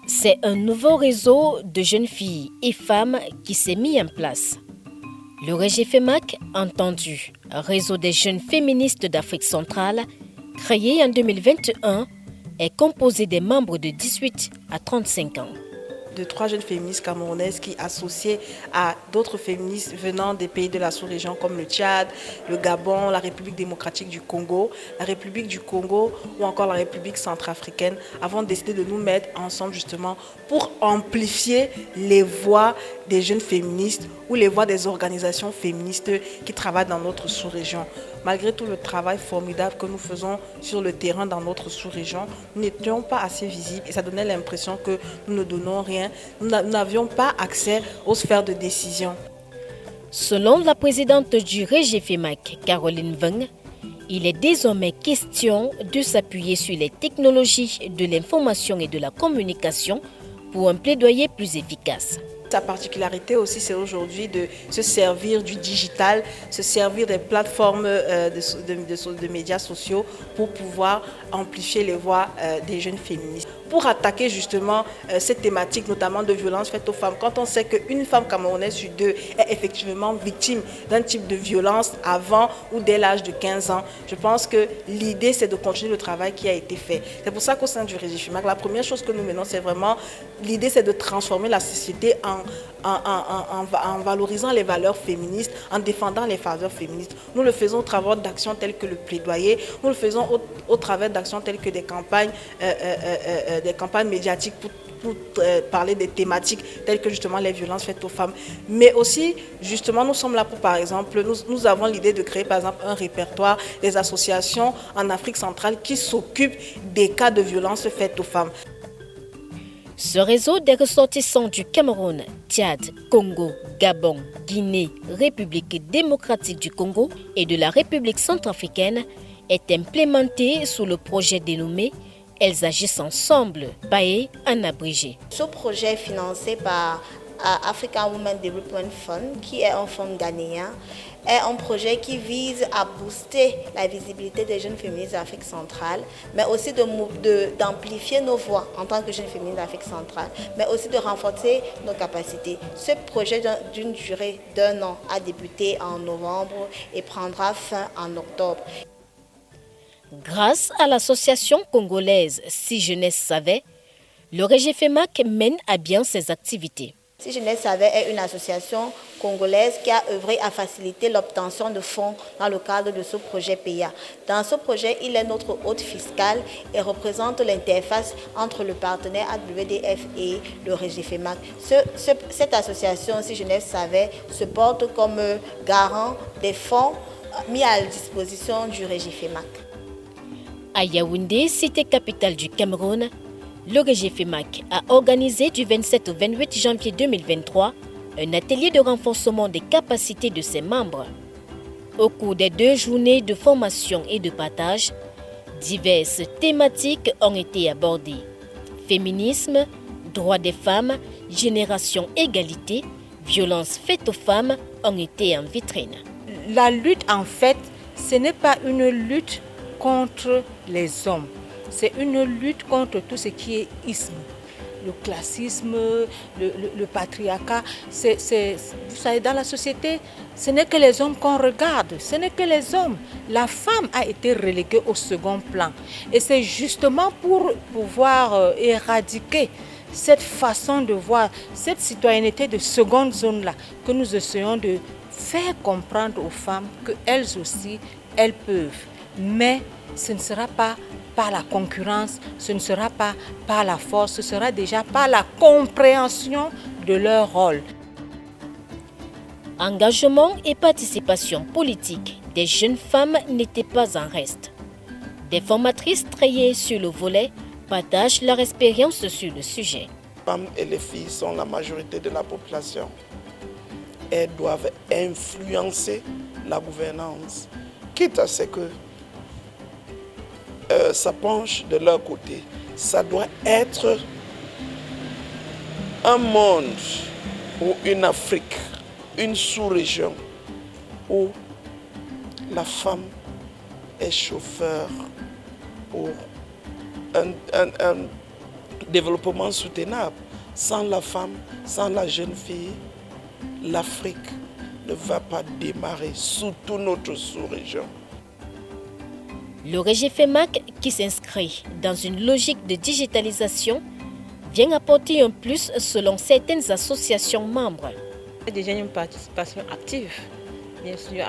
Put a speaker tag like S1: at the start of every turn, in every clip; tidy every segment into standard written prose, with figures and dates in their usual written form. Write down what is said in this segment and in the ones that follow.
S1: C'est un nouveau réseau de jeunes filles et femmes qui s'est mis en place. Le REGIFEMAC, entendu Réseau des jeunes féministes d'Afrique centrale, créé en 2021, est composé des membres de 18 à 35 ans.
S2: De 3 jeunes féministes camerounaises qui, associées à d'autres féministes venant des pays de la sous-région comme le Tchad, le Gabon, la République démocratique du Congo, la République du Congo ou encore la République centrafricaine, avons décidé de nous mettre ensemble justement pour amplifier les voix des jeunes féministes ou les voix des organisations féministes qui travaillent dans notre sous-région. Malgré tout le travail formidable que nous faisons sur le terrain dans notre sous-région, nous n'étions pas assez visibles et ça donnait l'impression que nous ne donnons rien. Nous n'avions pas accès aux sphères de décision.
S1: Selon la présidente du REGIFEMAC, Caroline Weng, il est désormais question de s'appuyer sur les technologies de l'information et de la communication pour un plaidoyer plus efficace.
S2: Sa particularité aussi, c'est aujourd'hui de se servir du digital, se servir des plateformes de médias sociaux pour pouvoir amplifier les voix des jeunes féministes. Pour attaquer justement cette thématique, notamment de violences faites aux femmes, quand on sait qu'une femme camerounaise sur 2 est effectivement victime d'un type de violence avant ou dès l'âge de 15 ans, je pense que l'idée, c'est de continuer le travail qui a été fait. C'est pour ça qu'au sein du REGIFEMAC, la première chose que nous menons, c'est vraiment, l'idée, c'est de transformer la société en valorisant les valeurs féministes, en défendant les valeurs féministes. Nous le faisons au travers d'actions telles que le plaidoyer, nous le faisons au travers d'actions telles que des campagnes médiatiques pour parler des thématiques telles que justement les violences faites aux femmes. Mais aussi, justement, nous sommes là pour, par exemple, nous avons l'idée de créer, par exemple, un répertoire des associations en Afrique centrale qui s'occupent des cas de violences faites aux femmes.
S1: Ce réseau des ressortissants du Cameroun, Tchad, Congo, Gabon, Guinée, République démocratique du Congo et de la République centrafricaine est implémenté sous le projet dénommé « Elles agissent ensemble » (PAE en abrégé).
S3: Ce projet est financé par African Women Development Fund, qui est un fonds ghanéen, est un projet qui vise à booster la visibilité des jeunes féministes d'Afrique centrale, mais aussi d'amplifier nos voix en tant que jeunes féministes d'Afrique centrale, mais aussi de renforcer nos capacités. Ce projet d'une durée d'1 an a débuté en novembre et prendra fin en octobre.
S1: Grâce à l'association congolaise Si Jeunesse Savait, le REGIFEMAC mène à bien ses activités.
S3: Si Jeunesse Savait est une association congolaise qui a œuvré à faciliter l'obtention de fonds dans le cadre de ce projet PIA. Dans ce projet, il est notre hôte fiscal et représente l'interface entre le partenaire AWDF et le REGIFEMAC. Cette association, Si Jeunesse Savait, se porte comme garant des fonds mis à la disposition du REGIFEMAC.
S1: À Yaoundé, cité capitale du Cameroun, le REGIFEMAC a organisé du 27 au 28 janvier 2023 un atelier de renforcement des capacités de ses membres. Au cours des 2 journées de formation et de partage, diverses thématiques ont été abordées. Féminisme, droits des femmes, génération égalité, violences faites aux femmes ont été en vitrine.
S4: La lutte, en fait, ce n'est pas une lutte contre les hommes. C'est une lutte contre tout ce qui est isme, le classisme, le patriarcat. Vous savez, dans la société, ce n'est que les hommes qu'on regarde, ce n'est que les hommes. La femme a été reléguée au second plan. Et c'est justement pour pouvoir éradiquer cette façon de voir, cette citoyenneté de seconde zone-là, que nous essayons de faire comprendre aux femmes qu'elles aussi, elles peuvent. Mais ce ne sera pas par la concurrence, ce ne sera pas par la force, ce sera déjà par la compréhension de leur rôle.
S1: Engagement et participation politique des jeunes femmes n'étaient pas en reste. Des formatrices trayées sur le volet partagent leur expérience sur le sujet.
S5: Les femmes et les filles sont la majorité de la population. Elles doivent influencer la gouvernance, quitte à ce que ça penche de leur côté. Ça doit être un monde ou une Afrique, une sous-région où la femme est chauffeur pour développement soutenable. Sans la femme, sans la jeune fille, l'Afrique ne va pas démarrer, surtout notre sous-région.
S1: Le RGFEMAC, qui s'inscrit dans une logique de digitalisation, vient apporter un plus selon certaines associations membres.
S6: Déjà une participation active. Bien sûr,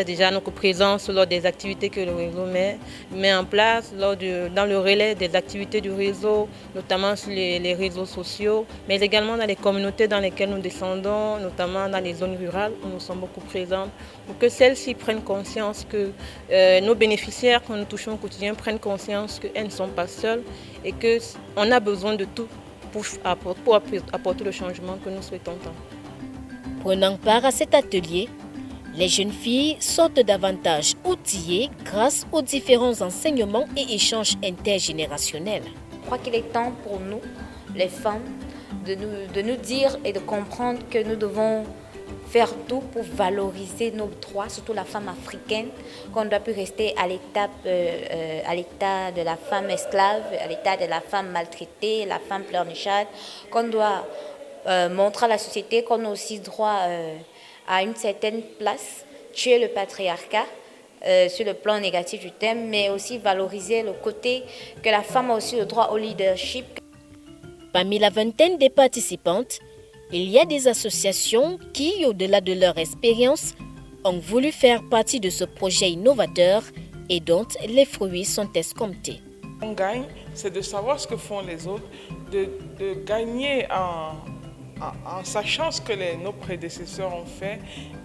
S6: déjà notre présence lors des activités que le réseau met en place, dans le relais des activités du réseau, notamment sur les réseaux sociaux, mais également dans les communautés dans lesquelles nous descendons, notamment dans les zones rurales où nous sommes beaucoup présents, pour que celles-ci prennent conscience que nos bénéficiaires que nous touchons au quotidien prennent conscience qu'elles ne sont pas seules et qu'on a besoin de tout pour apporter le changement que nous souhaitons tant.
S1: Prenant part à cet atelier, les jeunes filles sortent davantage outillées grâce aux différents enseignements et échanges intergénérationnels.
S7: Je crois qu'il est temps pour nous, les femmes, de nous dire et de comprendre que nous devons faire tout pour valoriser nos droits, surtout la femme africaine, qu'on ne doit plus rester à l'état de la femme esclave, à l'état de la femme maltraitée, la femme pleurnicharde, qu'on doit montrer à la société qu'on a aussi droit à une certaine place, tuer le patriarcat sur le plan négatif du thème, mais aussi valoriser le côté que la femme a aussi le droit au leadership.
S1: Parmi la vingtaine des participantes, il y a des associations qui, au-delà de leur expérience, ont voulu faire partie de ce projet innovateur et dont les fruits sont escomptés.
S8: On gagne, c'est de savoir ce que font les autres, de gagner en sachant ce que nos prédécesseurs ont fait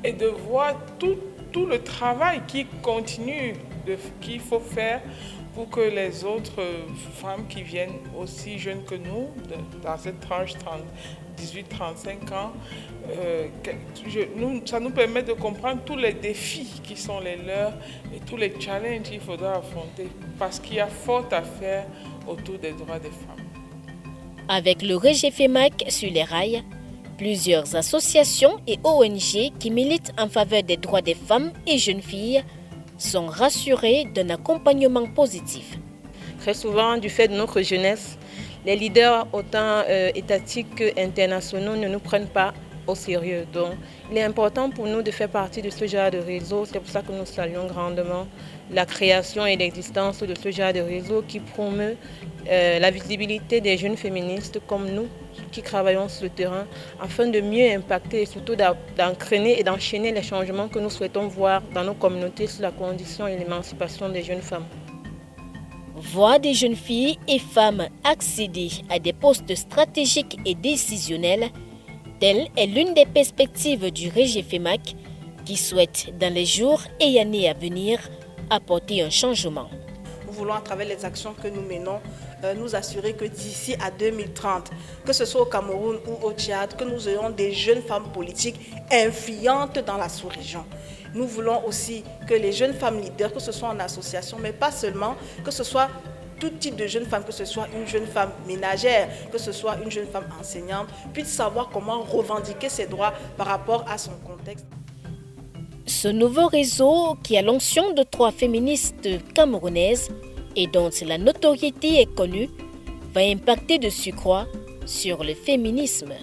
S8: et de voir tout le travail qui continue, qu'il faut faire pour que les autres femmes qui viennent aussi jeunes que nous, dans cette tranche 18-35 ans, ça nous permet de comprendre tous les défis qui sont les leurs et tous les challenges qu'il faudra affronter parce qu'il y a fort à faire autour des droits des femmes.
S1: Avec le RGFEMAC sur les rails, plusieurs associations et ONG qui militent en faveur des droits des femmes et jeunes filles sont rassurées d'un accompagnement positif.
S6: Très souvent, du fait de notre jeunesse, les leaders autant étatiques qu'internationaux ne nous prennent pas au sérieux. Donc, il est important pour nous de faire partie de ce genre de réseau. C'est pour ça que nous saluons grandement la création et l'existence de ce genre de réseau qui promeut la visibilité des jeunes féministes comme nous qui travaillons sur le terrain afin de mieux impacter et surtout d'entraîner et d'enchaîner les changements que nous souhaitons voir dans nos communautés sur la condition et l'émancipation des jeunes femmes.
S1: Voir des jeunes filles et femmes accéder à des postes stratégiques et décisionnels, telle est l'une des perspectives du RGFEMAC qui souhaite, dans les jours et années à venir, apporter un changement.
S2: Nous voulons, à travers les actions que nous menons, nous assurer que d'ici à 2030, que ce soit au Cameroun ou au Tchad, que nous ayons des jeunes femmes politiques influentes dans la sous-région. Nous voulons aussi que les jeunes femmes leaders, que ce soit en association, mais pas seulement, que ce soit tout type de jeune femme, que ce soit une jeune femme ménagère, que ce soit une jeune femme enseignante, puisse savoir comment revendiquer ses droits par rapport à son contexte.
S1: Ce nouveau réseau, qui a l'onction de 3 féministes camerounaises et dont la notoriété est connue, va impacter de surcroît sur le féminisme.